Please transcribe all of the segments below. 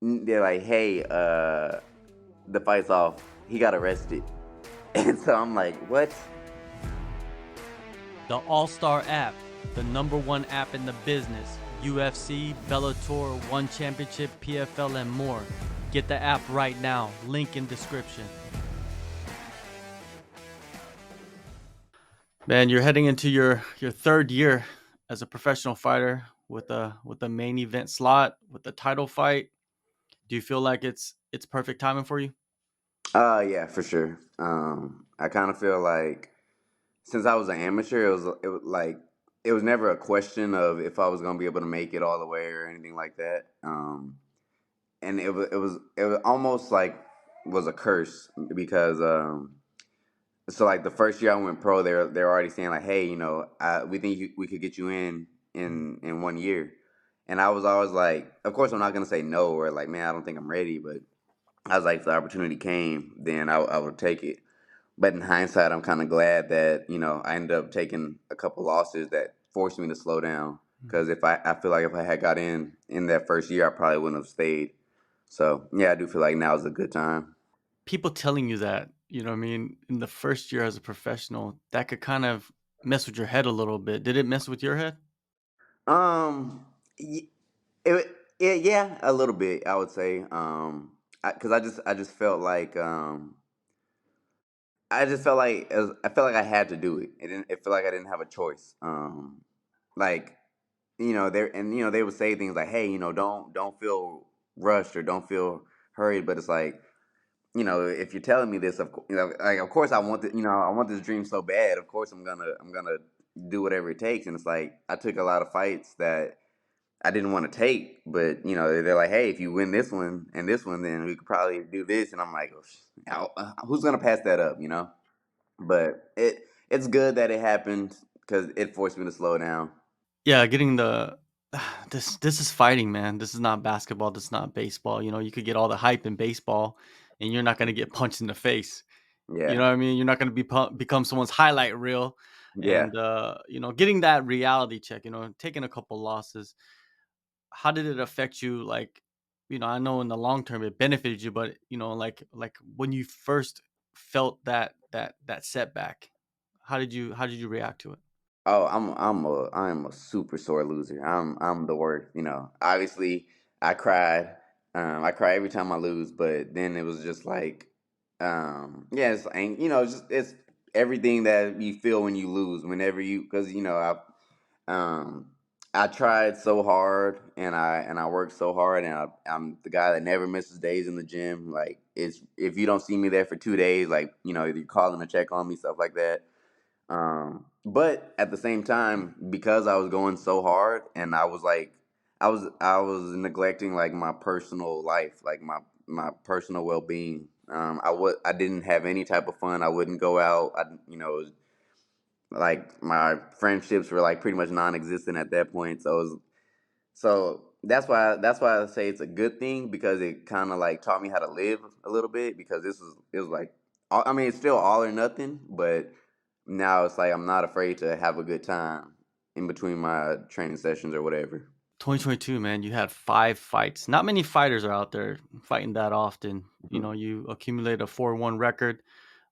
they're like, hey, the fight's off. He got arrested. And so I'm like, what? The AllStar app, the #1 app in the business. UFC, Bellator, One Championship, PFL, and more. Get the app right now. Link in description. Man, you're heading into your third year as a professional fighter with a main event slot, with a title fight. Do you feel like it's perfect timing for you? Yeah, for sure. I kind of feel like since I was an amateur, it was like it was never a question of if I was gonna be able to make it all the way or anything like that. And it was almost like was a curse because so like the first year I went pro, they're already saying like, hey, we think we could get you in 1 year, and I was always like, of course I'm not gonna say no or like, man, I don't think I'm ready, but I was like, if the opportunity came, then I would take it. But in hindsight, I'm kind of glad that I ended up taking a couple losses that forced me to slow down. Because if I feel like if I had got in that first year, I probably wouldn't have stayed. So yeah, I do feel like now is a good time. People telling you that, what I mean, in the first year as a professional, that could kind of mess with your head a little bit. Did it mess with your head? Y- yeah, a little bit, I would say. Because I just felt like I felt like I had to do it. It felt like I didn't have a choice. Like they would say things like, hey, don't feel rushed or don't feel hurried, but it's like, if you're telling me this, like of course I want I want this dream so bad. Of course I'm gonna do whatever it takes. And it's like I took a lot of fights that I didn't want to take, but they're like, hey, if you win this one and this one, then we could probably do this. And I'm like, oh, who's gonna pass that up? But it's good that it happened because it forced me to slow down. Yeah, getting the this is fighting, man. This is not basketball. This is not baseball. You could get all the hype in baseball, and you're not gonna get punched in the face. You Yeah, know what I mean? You're not gonna become someone's highlight reel, yeah. and getting that reality check. Taking a couple losses. How did it affect you? Like, I know in the long term it benefited you, but like when you first felt that setback, how did you react to it? Oh, I am a super sore loser. I'm the worst. Obviously, I cried. I cry every time I lose, but then it was just like, yeah, it's everything that you feel when you lose. Whenever because um, I tried so hard and I worked so hard, and I'm the guy that never misses days in the gym. Like, it's if you don't see me there for 2 days, like you're calling to check on me, stuff like that. But at the same time, because I was going so hard, and I was like, I was neglecting like my personal life, like my personal well being. I didn't have any type of fun. I wouldn't go out. It was like my friendships were like pretty much non-existent at that point. So that's why I say it's a good thing because it kind of like taught me how to live a little bit because it was like I mean it's still all or nothing, but now it's like I'm not afraid to have a good time in between my training sessions or whatever. 2022, man, you had 5 fights. Not many fighters are out there fighting that often. Mhm. You accumulate a 4-1 record.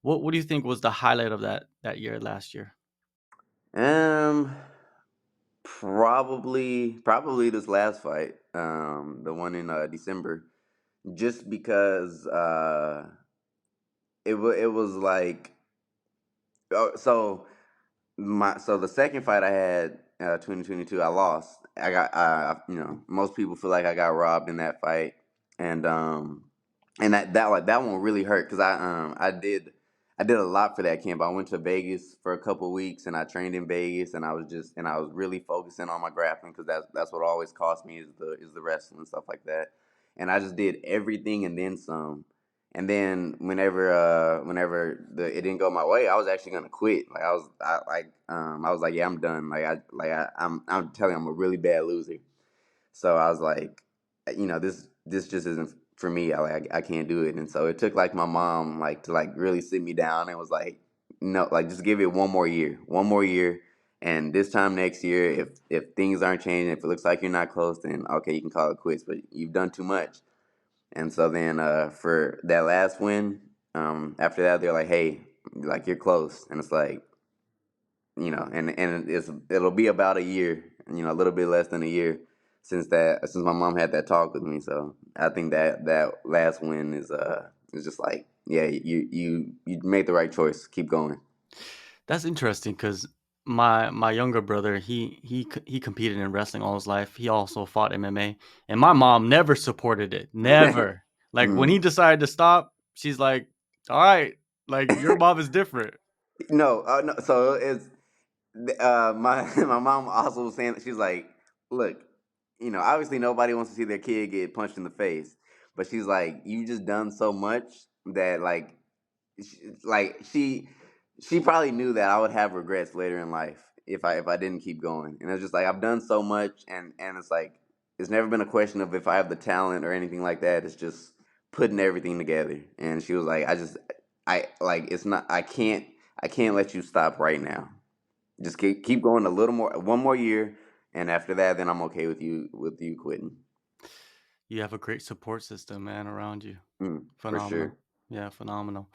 What do you think was the highlight of that year last year? Um, probably this last fight, the one in December, just because it was like so the second fight I had 2022 I lost. I got most people feel like I got robbed in that fight, and that one really hurt because I did a lot for that camp. I went to Vegas for a couple weeks and I trained in Vegas, and I was really focusing on my grappling because that's what always cost me is the wrestling and stuff like that. And I just did everything and then some. And then whenever it didn't go my way, I was actually gonna quit. Like I was like, yeah, I'm done. I'm telling you, I'm a really bad loser. So I was like, this just isn't for me. I can't do it. And so it took like my mom like to like really sit me down and was like, no, like just give it one more year, and this time next year, if things aren't changing, if it looks like you're not close, then okay, you can call it quits. But you've done too much. And so then for that last win, after that they're like, "Hey, like you're close," and it's like, and it'll be about a year, a little bit less than a year since my mom had that talk with me. So I think that last win is just like, yeah, you made the right choice. Keep going. That's interesting because my younger brother, he competed in wrestling all his life. He also fought MMA, and my mom never supported it. Never. Like when Mm. he decided to stop, she's like, "All right, like your mom is different." No, no. So it's my my mom also was saying that she's like, look, obviously nobody wants to see their kid get punched in the face, but she's like, you just done so much that she probably knew that I would have regrets later in life if I didn't keep going. And it's just like I've done so much, and it's like it's never been a question of if I have the talent or anything like that. It's just putting everything together. And she was like, I like it's not I can't let you stop right now. Just keep going a little more, one more year, and after that, then I'm okay with you quitting. You have a great support system, man, around you. For sure. Phenomenal. Yeah, phenomenal.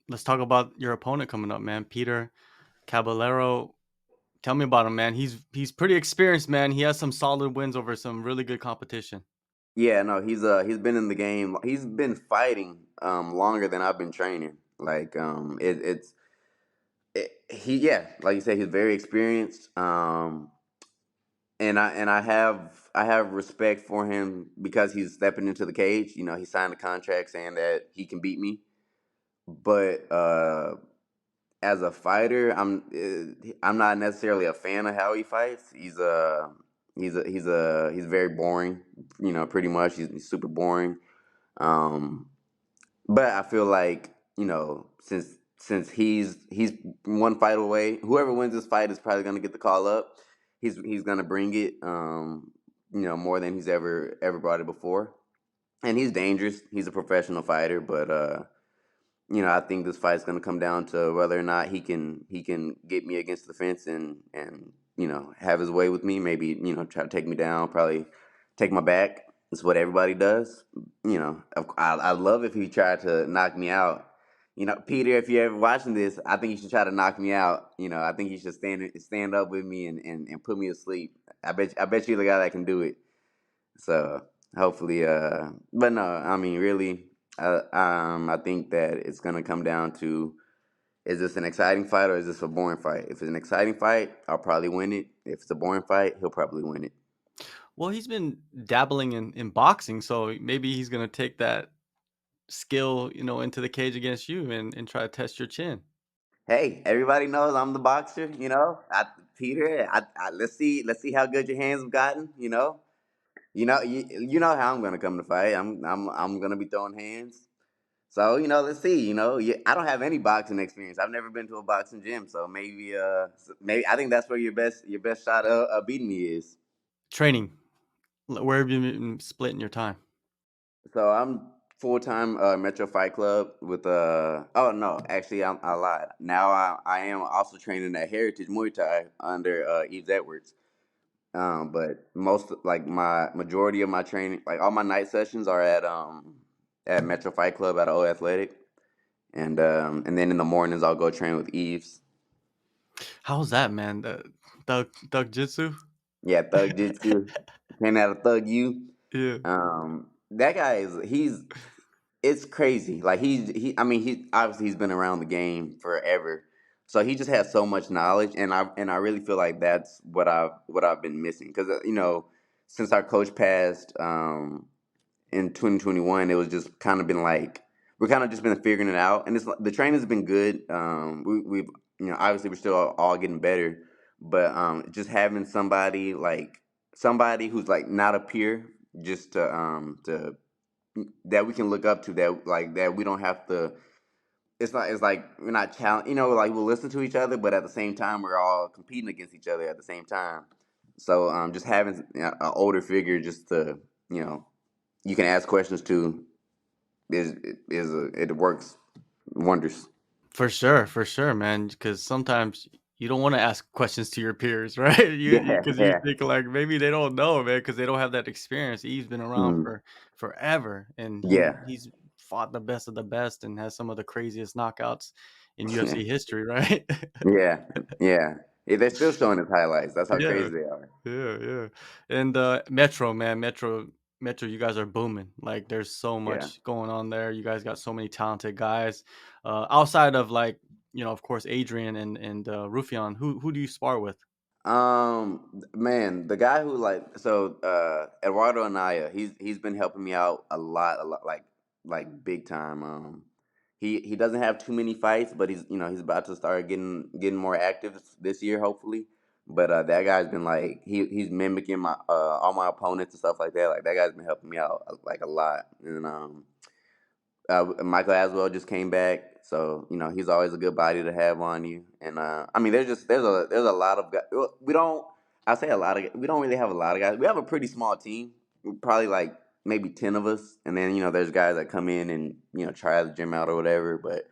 Let's talk about your opponent coming up, man. Peter Caballero. Tell me about him, man. He's pretty experienced, man. He has some solid wins over some really good competition. Yeah, no, he's been in the game. He's been fighting longer than I've been training. Like he yeah, like you said, he's very experienced. And I have respect for him because he's stepping into the cage. He signed a contract saying that he can beat me. But as a fighter, I'm not necessarily a fan of how he fights. He's very boring. Pretty much he's super boring. Um, but I feel like since he's one fight away, whoever wins this fight is probably gonna get the call up. He's gonna bring it. More than he's ever brought it before, and he's dangerous. He's a professional fighter, but I think this fight's going to come down to whether or not he can get me against the fence and have his way with me. Maybe try to take me down, probably take my back. It's what everybody does. I love if he tried to knock me out. Peter, if you're ever watching this, I think you should try to knock me out. I think you should stand up with me and put me to sleep. I bet you're the guy that can do it. So hopefully, but no, I mean, really, I think that it's gonna come down to, is this an exciting fight or is this a boring fight? If it's an exciting fight, I'll probably win it. If it's a boring fight, he'll probably win it. Well, he's been dabbling in boxing, so maybe he's gonna take that skill, into the cage against you and try to test your chin. Hey, everybody knows I'm the boxer. Peter, let's see how good your hands have gotten. You know how I'm gonna come to fight. I'm gonna be throwing hands. So let's see. I don't have any boxing experience. I've never been to a boxing gym, so maybe I think that's where your best shot of beating me is. Training. Where have you been splitting your time? So I'm full time Metro Fight Club with oh no, actually I lied. Now I am also training at Heritage Muay Thai under Yves Edwards. But most like my majority of my training, like all my night sessions are at Metro Fight Club at O Athletic. And then in the mornings I'll go train with Eves. How's that, man? The Thug Jitsu? Yeah, Thug Jitsu. Train out of Thug U. Yeah. That guy he's it's crazy. Like I mean he obviously he's been around the game forever. So he just has so much knowledge, and I really feel like that's what I've been missing because since our coach passed in 2021, it was just kind of been like we're kind of just been figuring it out, and the training's been good. We've obviously we're still all getting better, but just having somebody who's like not a peer, just to that we can look up to, that we don't have to. It's like we're not challenge. Like we'll listen to each other, but at the same time we're all competing against each other at the same time. So just having an older figure just to you know you can ask questions to it works wonders. For sure, man. Because sometimes you don't wanna ask questions to your peers, right? You Yeah, 'cause you yeah. think, like, maybe they don't know, man, because they don't have that experience. He's been around Mm, for forever, and yeah. he's fought the best of the best and has some of the craziest knockouts in UFC history, right? Yeah, yeah. Yeah, they're still showing his highlights. That's how Yeah, crazy they are. yeah, yeah. And, Metro, man, Metro, you guys are booming. Like, there's so Yeah. much going on there. You guys got so many talented guys. Outside of, like, of course, Adrian and Rufian, who do you spar with? Man, the guy who Eduardo Anaya, he's been helping me out a lot, like big time. He doesn't have too many fights, but he's about to start getting more active this year, hopefully. But that guy's been like he's mimicking my all my opponents and stuff like that. Like that guy's been helping me out like a lot, and Michael Aswell just came back, so he's always a good body to have on you. And I mean, there's a lot of guys. We don't. I say a lot of. We don't really have a lot of guys. We have a pretty small team. Probably like maybe 10 of us, and then there's guys that come in and try the gym out or whatever. But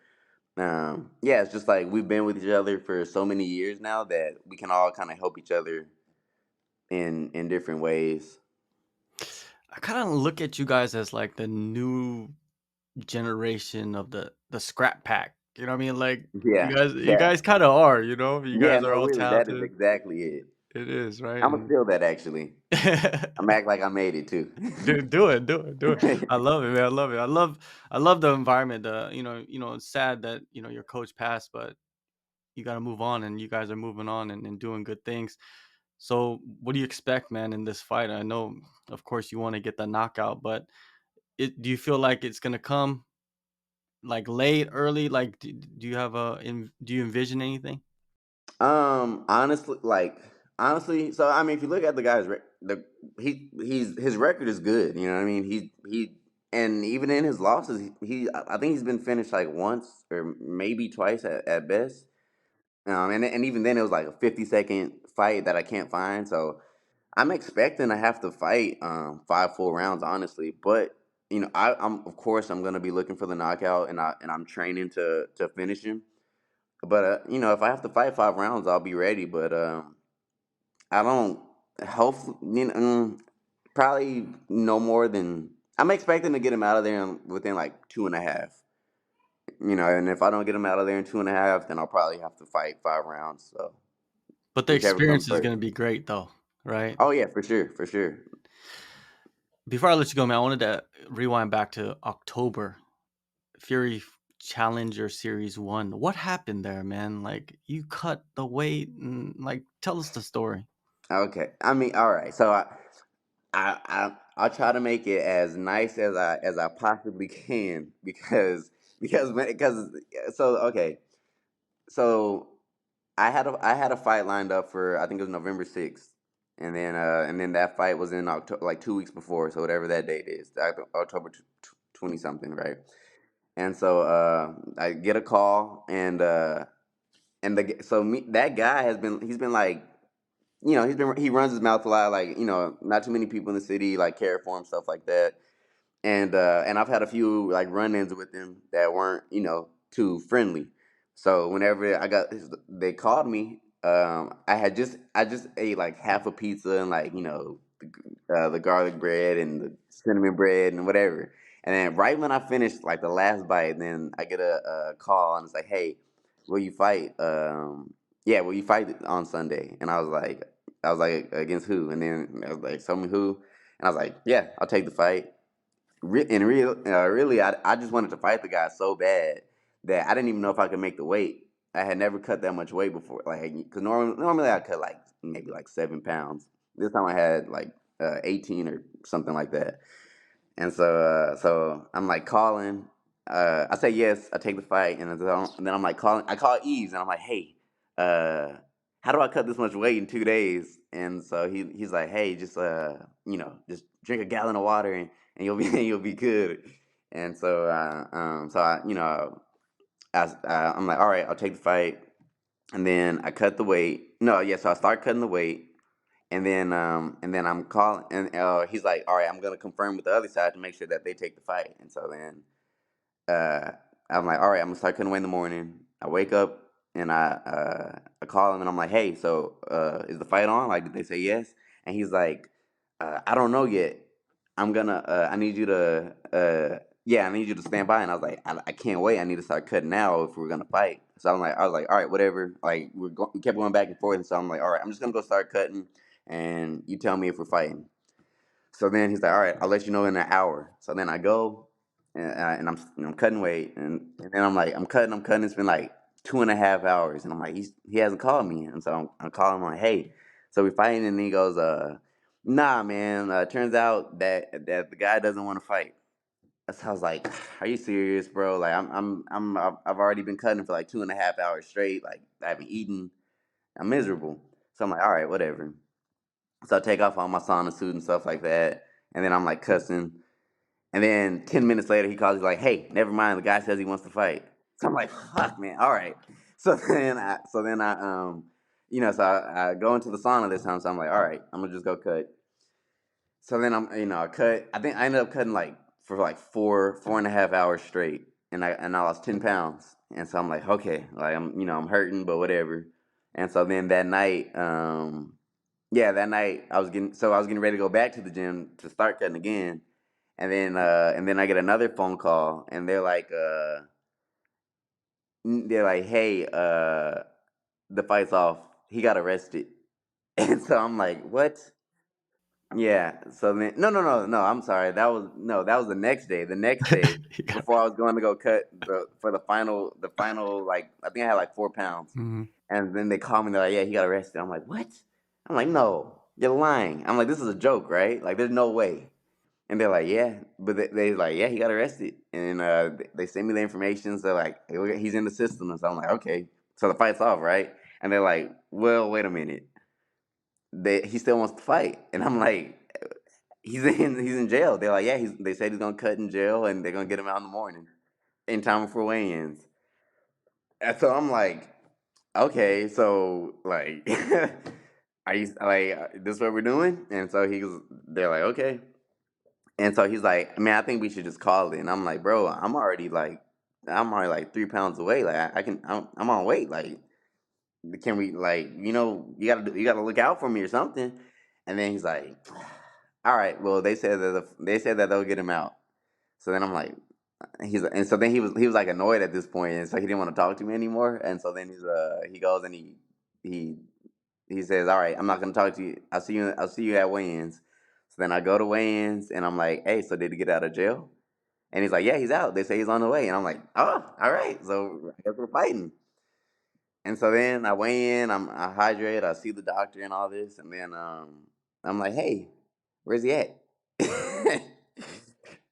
yeah, it's just like we've been with each other for so many years now that we can all kind of help each other in different ways. I kinda look at you guys as, like, the new generation of the scrap pack. You know what I mean? Like, Yeah, you yeah, guys kinda are, you know? You yeah. guys are No, all really, that is talented. exactly it. It is, right? I'm gonna And steal that actually. I'm act like I made it too. do it, do it, do it. I love it, man. I love it. I love the environment. It's sad that, your coach passed, but you gotta move on, and you guys are moving on and doing good things. So, what do you expect, man, in this fight? I know, of course, you wanna get the knockout, but do you feel like it's gonna come, like, late, early? Like, do you have do you envision anything? Honestly, so I mean, if you look at the guy's his record is good. You know what I mean? He and even in his losses, I think he's been finished like once or maybe twice at best. And even then, it was like a 50-second fight that I can't find. So I'm expecting to have to fight 5 full rounds, honestly. But I'm of course I'm gonna be looking for the knockout, and I'm training to finish him. But if I have to fight 5 rounds, I'll be ready. But I don't. Hopefully, probably no more than I'm expecting to get him out of there within like 2.5. And if I don't get him out of there in 2.5, then I'll probably have to fight 5 rounds. So But the whichever comes experience is first. gonna be great though, right? Oh yeah, for sure, for sure. Before I let you go, man, I wanted to rewind back to October. Fury Challenger Series 1. What happened there, man? Like, you cut the weight and, like, tell us the story. Okay. I mean, all right. So I'll try to make it as nice as I possibly can because so okay. So I had a fight lined up for I think it was November 6th, and then that fight was in October, like 2 weeks before, so whatever that date is, October 20 something, right? And so I get a call, that guy he's been like he runs his mouth a lot, like not too many people in the city like care for him, stuff like that. And I've had a few like run-ins with them that weren't too friendly. So whenever they called me, I just ate like half a pizza and like the garlic bread and the cinnamon bread and whatever. And then right when I finished like the last bite, then I get a call and it's like, hey, will you fight? Yeah, will you fight on Sunday? And I was like, against who? And then I was like, tell me who. And I was like, yeah, I'll take the fight. Really, I just wanted to fight the guy so bad that I didn't even know if I could make the weight. I had never cut that much weight before, like because normally I cut like maybe like 7 pounds. This time I had like 18 or something like that. And so I'm like calling. I say yes, I take the fight, and then I'm like calling. I call Yves, and I'm like, hey, uh, how do I cut this much weight in 2 days? And so he's like, hey, just drink a gallon of water, and you'll be you'll be good. And so I'm like, all right, I'll take the fight, and then I cut the weight. No, yeah, so I start cutting the weight. And then I'm calling, and he's like, "All right, I'm gonna confirm with the other side to make sure that they take the fight." And so then uh, I'm like, "All right, I'm gonna start cutting away in the morning." I wake up and I call him and I'm like, hey, so is the fight on? Like, did they say yes? And he's like, I don't know yet. I'm gonna I need you to yeah, I need you to stand by. And I was like, I can't wait. I need to start cutting now if we're gonna fight. So I was like, all right, whatever. Like we kept going back and forth. And so I'm like, all right, I'm just gonna go start cutting, and you tell me if we're fighting. So then he's like, all right, I'll let you know in an hour. So then I go and I'm cutting weight, and then I'm cutting, I'm cutting. It's been like 2.5 hours, and I'm like, he hasn't called me, and so I'm calling him like, hey, so we fighting, and he goes, nah, man. Turns out that the guy doesn't want to fight. So I was like, are you serious, bro? Like I've already been cutting for like 2.5 hours straight. Like I haven't eaten. I'm miserable. So I'm like, all right, whatever. So I take off all my sauna suit and stuff like that, and then I'm like cussing. And then 10 minutes later, he calls. He's like, "Hey, never mind. The guy says he wants to fight." So I'm like, "Fuck, man. All right." So I go into the sauna this time. So I'm like, "All right, I'm gonna just go cut." So then I cut. I think I ended up cutting like for like 4.5 hours straight, and I lost 10 pounds. And so I'm like, okay, like I'm hurting, but whatever. And so then that night, yeah, that night I was getting ready to go back to the gym to start cutting again, and then I get another phone call, and they're like, hey, the fight's off. He got arrested, and so I'm like, what? Yeah. So then, no, no, no, no. I'm sorry. That was no. That was the next day. The next day, You got before I was going to go cut for the final. Like I think I had like 4 pounds, mhm. and then they called me. They're like, yeah, he got arrested. I'm like, what? I'm like, no, you're lying. I'm like, this is a joke, right? Like, there's no way. And they're like, yeah, but they like, yeah, he got arrested, and they sent me the information. So like, "Hey, look, he's in the system," and so I'm like, okay, so the fight's off, right? And they're like, well, wait a minute, he still wants to fight, and I'm like, he's in jail. They're like, yeah, they said he's gonna cut in jail, and they're gonna get him out in the morning, in time for weigh-ins. And so I'm like, okay, so like, are you like this is what we're doing? And so they're like, okay. And so he's like, man, I think we should just call it. And I'm like, bro, I'm already like 3 pounds away. Like I'm on weight. Like, can we like, you gotta look out for me or something. And then he's like, all right, well, they said that they'll get him out. So then I'm like, and so then he was like annoyed at this point, and so he didn't want to talk to me anymore. And so then he goes and he he says, all right, I'm not gonna talk to you. I'll see you at weigh-ins. So then I go to weigh-ins, and I'm like, hey, so did he get out of jail? And he's like, yeah, he's out. They say he's on the way. And I'm like, oh, all right. So I guess we're fighting. And so then I weigh in, I hydrate, I see the doctor and all this. And then I'm like, hey, where's he at?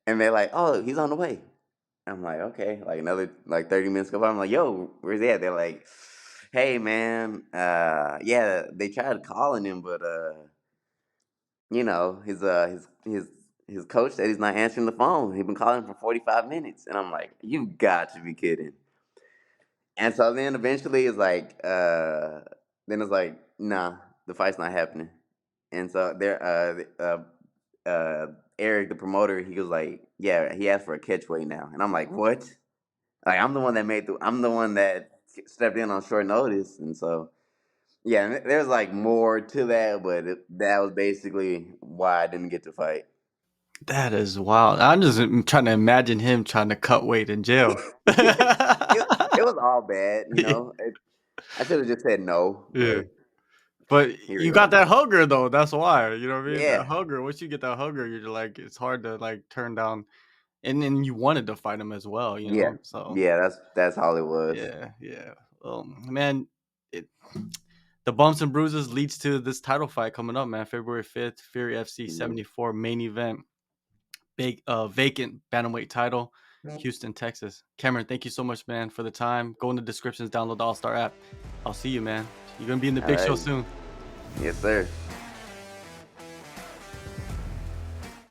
And they're like, oh, he's on the way. I'm like, okay. Like another like 30 minutes go by. I'm like, yo, where's he at? They're like, hey, man, yeah, they tried calling him, but his coach said he's not answering the phone. He's been calling for 45 minutes. And I'm like, you got to be kidding. And so then eventually it's like, nah, the fight's not happening. And so Eric, the promoter, he was like, yeah, he asked for a catch weight now. And I'm like, what? Like, I'm the one that stepped in on short notice. And so, yeah, there's like more to that, but that was basically why I didn't get to fight. That is wild. I'm just trying to imagine him trying to cut weight in jail. it was all bad, you know. I should have just said no, Yeah. but But here we you got go. that hunger though, that's why, you know what I mean? That Yeah, hunger, once you get that hunger, you're like, it's hard to like turn down, and then you wanted to fight him as well, you yeah, know? So yeah. That's all it was. yeah, yeah. Well, man, it the bumps and bruises leads to this title fight coming up, man. February 5th, Fury FC Mhm. 74 main event, big vacant bantamweight title, Houston, Texas. Cameron, thank you so much, man, for the time. Go in the descriptions, download the AllStar app. I'll see you, man. You're gonna be in the All big show right. soon. Yes, sir.